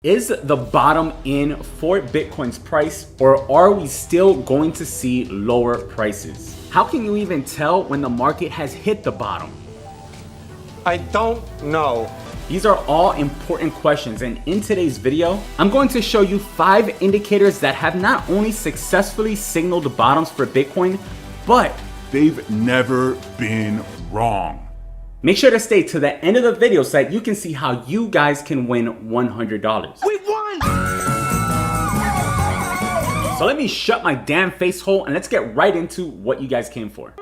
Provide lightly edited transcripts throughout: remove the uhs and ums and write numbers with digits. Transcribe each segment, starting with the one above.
Is the bottom in for Bitcoin's price, or are we still going to see lower prices? How can you even tell when the market has hit the bottom? I don't know. These are all important questions, and in today's video, I'm going to show you 5 indicators that have not only successfully signaled bottoms for Bitcoin, but they've never been wrong. Make sure to stay to the end of the video so that you can see how you guys can win $100. We won! So let me shut my damn face hole and let's get right into what you guys came for.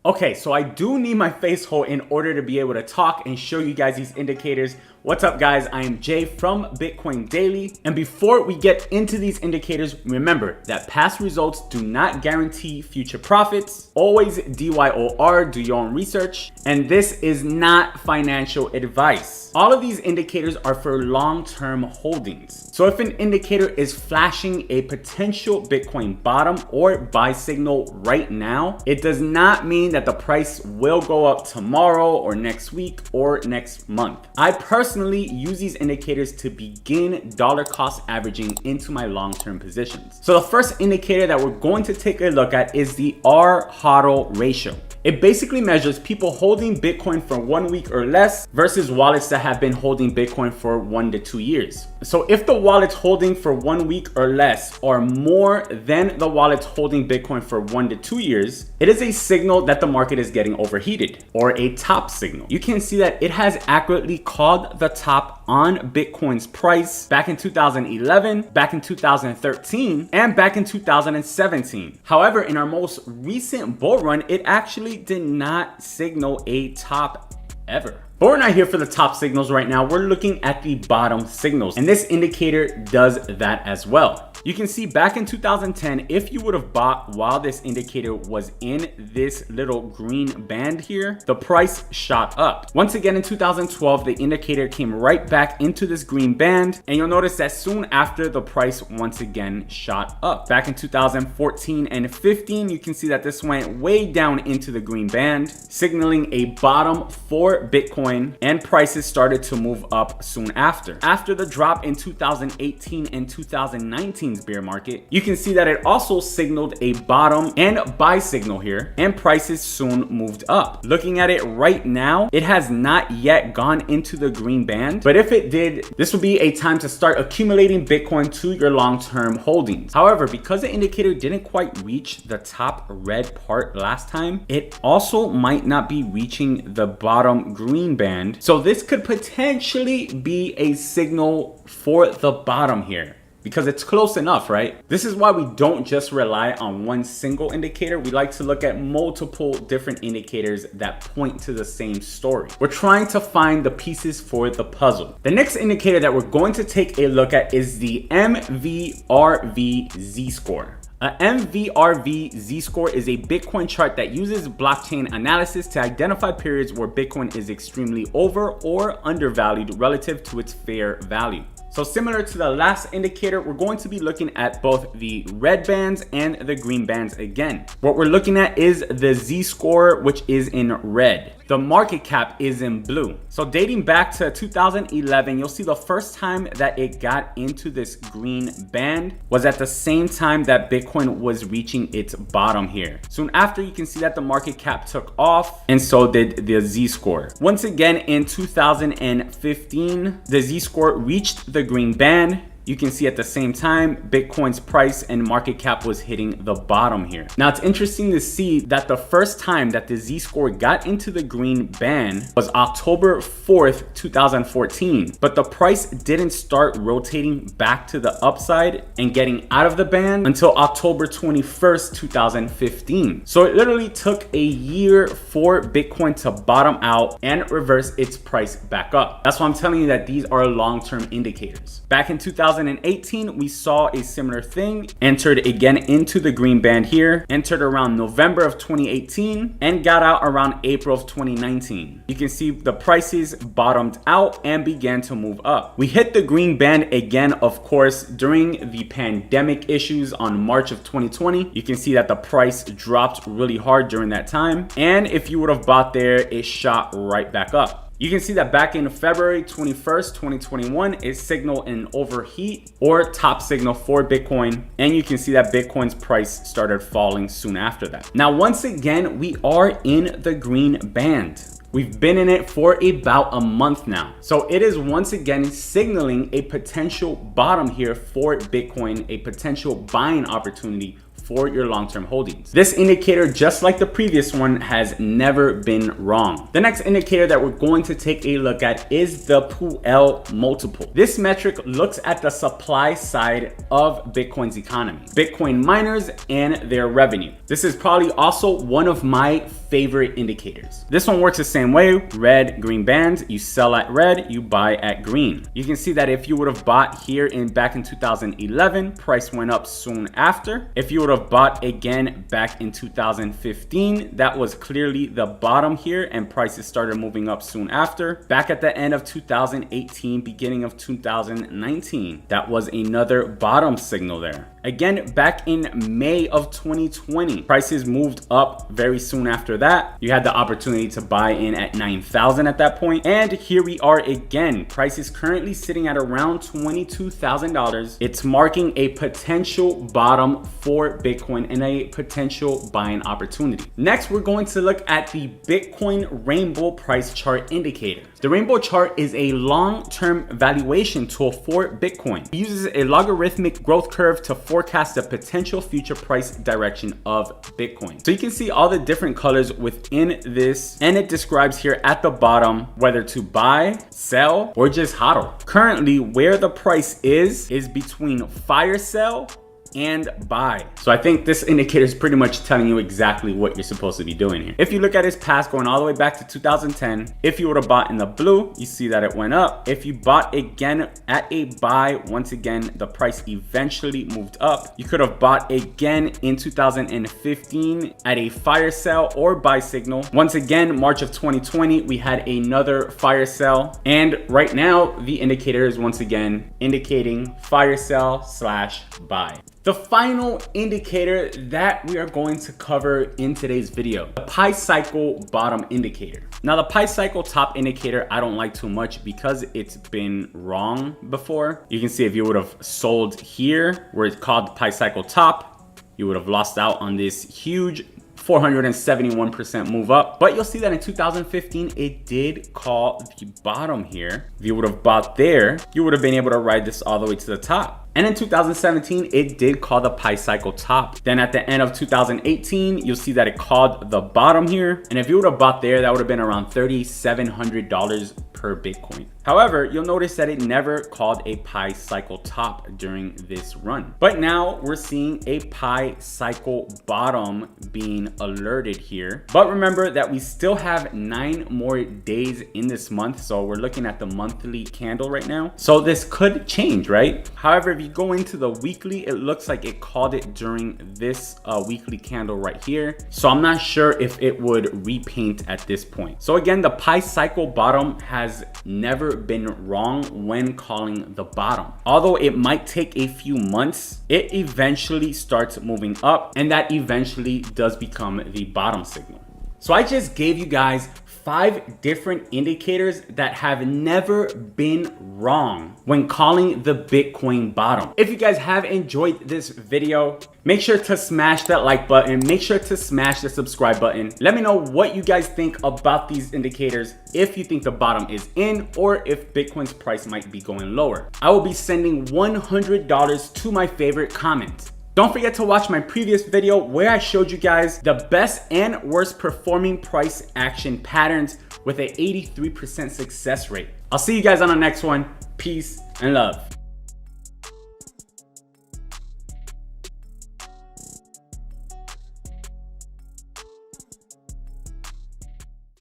Okay, so I do need my face hole in order to be able to talk and show you guys these indicators. What's up, guys? I am Jay from Bitcoin Daily. And before we get into these indicators, remember that past results do not guarantee future profits. Always DYOR, do your own research. And this is not financial advice. All of these indicators are for long-term holdings. So if an indicator is flashing a potential Bitcoin bottom or buy signal right now, it does not mean that the price will go up tomorrow or next week or next month. I personally use these indicators to begin dollar cost averaging into my long-term positions. So the first indicator that we're going to take a look at is the R-HODL ratio. It basically measures people holding Bitcoin for 1 week or less versus wallets that have been holding Bitcoin for 1 to 2 years. So if the wallets holding for 1 week or less are more than the wallets holding Bitcoin for 1 to 2 years, it is a signal that the market is getting overheated, or a top signal. You can see that it has accurately called the top on Bitcoin's price back in 2011, back in 2013, and back in 2017. However, in our most recent bull run, it actually did not signal a top ever. But we're not here for the top signals right now. We're looking at the bottom signals, and this indicator does that as well. You can see back in 2010, if you would have bought while this indicator was in this little green band here, the price shot up. Once again in 2012, the indicator came right back into this green band, and you'll notice that soon after, the price once again shot up. Back in 2014 and 15, you can see that this went way down into the green band, signaling a bottom for Bitcoin, and prices started to move up soon after. After the drop in 2018 and 2019's bear market, you can see that it also signaled a bottom and buy signal here, and prices soon moved up. Looking at it right now, it has not yet gone into the green band, but if it did, this would be a time to start accumulating Bitcoin to your long-term holdings. However, because the indicator didn't quite reach the top red part last time, it also might not be reaching the bottom green band. So this could potentially be a signal for the bottom here, because it's close enough, right? This is why we don't just rely on one single indicator. We like to look at multiple different indicators that point to the same story. We're trying to find the pieces for the puzzle. The next indicator that we're going to take a look at is the MVRV Z-score. A MVRV Z-score is a Bitcoin chart that uses blockchain analysis to identify periods where Bitcoin is extremely over or undervalued relative to its fair value. So similar to the last indicator, we're going to be looking at both the red bands and the green bands again. What we're looking at is the Z-score, which is in red. The market cap is in blue. So dating back to 2011, you'll see the first time that it got into this green band was at the same time that Bitcoin was reaching its bottom here. Soon after, you can see that the market cap took off, and so did the Z-score. Once again, in 2015, the Z-score reached the green band. You can see at the same time, Bitcoin's price and market cap was hitting the bottom here. Now, it's interesting to see that the first time that the Z-score got into the green band was October 4th, 2014. But the price didn't start rotating back to the upside and getting out of the band until October 21st, 2015. So it literally took a year for Bitcoin to bottom out and reverse its price back up. That's why I'm telling you that these are long-term indicators. Back in 2018, we saw a similar thing, entered again into the green band here, entered around November of 2018, and got out around April of 2019. You can see the prices bottomed out and began to move up. We hit the green band again, of course, during the pandemic issues on March of 2020. You can see that the price dropped really hard during that time. And if you would have bought there, it shot right back up. You can see that back in February 21st, 2021, it signaled an overheat or top signal for Bitcoin. And you can see that Bitcoin's price started falling soon after that. Now, once again, we are in the green band. We've been in it for about a month now. So it is once again signaling a potential bottom here for Bitcoin, a potential buying opportunity for your long-term holdings. This indicator, just like the previous one, has never been wrong. The next indicator that we're going to take a look at is the Puell multiple. This metric looks at the supply side of Bitcoin's economy, Bitcoin miners and their revenue. This is probably also one of my favorite indicators. This one works the same way, red, green bands. You sell at red, you buy at green. You can see that if you would have bought here back in 2011, price went up soon after. If you would have bought again back in 2015, that was clearly the bottom here and prices started moving up soon after. Back at the end of 2018, beginning of 2019, that was another bottom signal there. Again, back in May of 2020, prices moved up very soon after that. You had the opportunity to buy in at 9,000 at that point. And here we are again. Price is currently sitting at around $22,000. It's marking a potential bottom for Bitcoin and a potential buying opportunity. Next, we're going to look at the Bitcoin Rainbow Price Chart Indicator. The Rainbow Chart is a long-term valuation tool for Bitcoin. It uses a logarithmic growth curve to forecast the potential future price direction of Bitcoin. So you can see all the different colors within this, and it describes here at the bottom whether to buy, sell, or just hodl. Currently, where the price is between fire sell and buy. So I think this indicator is pretty much telling you exactly what you're supposed to be doing here. If you look at its past, going all the way back to 2010, if you would have bought in the blue, you see that it went up. If you bought again at a buy, once again, the price eventually moved up. You could have bought again in 2015 at a fire sell or buy signal. Once again, March of 2020, we had another fire sell. And right now, the indicator is once again indicating fire sell / buy. The final indicator that we are going to cover in today's video, the Pi Cycle bottom indicator. Now the Pi Cycle top indicator, I don't like too much because it's been wrong before. You can see if you would have sold here where it's called Pi Cycle top, you would have lost out on this huge 471% move up. But you'll see that in 2015, it did call the bottom here. If you would have bought there, you would have been able to ride this all the way to the top. And in 2017, it did call the Pi Cycle top. Then at the end of 2018, you'll see that it called the bottom here. And if you would have bought there, that would have been around $3,700 per Bitcoin. However, you'll notice that it never called a Pi Cycle top during this run. But now we're seeing a Pi Cycle bottom being alerted here. But remember that we still have 9 more days in this month. So we're looking at the monthly candle right now. So this could change, right? However, if you go into the weekly, it looks like it called it during this weekly candle right here. So I'm not sure if it would repaint at this point. So again, the Pi Cycle bottom has never been wrong when calling the bottom. Although it might take a few months, it eventually starts moving up, and that eventually does become the bottom signal. So I just gave you guys 5 different indicators that have never been wrong when calling the Bitcoin bottom. If you guys have enjoyed this video, make sure to smash that like button. Make sure to smash the subscribe button. Let me know what you guys think about these indicators, if you think the bottom is in or if Bitcoin's price might be going lower. I will be sending $100 to my favorite comment. Don't forget to watch my previous video where I showed you guys the best and worst performing price action patterns with an 83% success rate. I'll see you guys on the next one. Peace and love.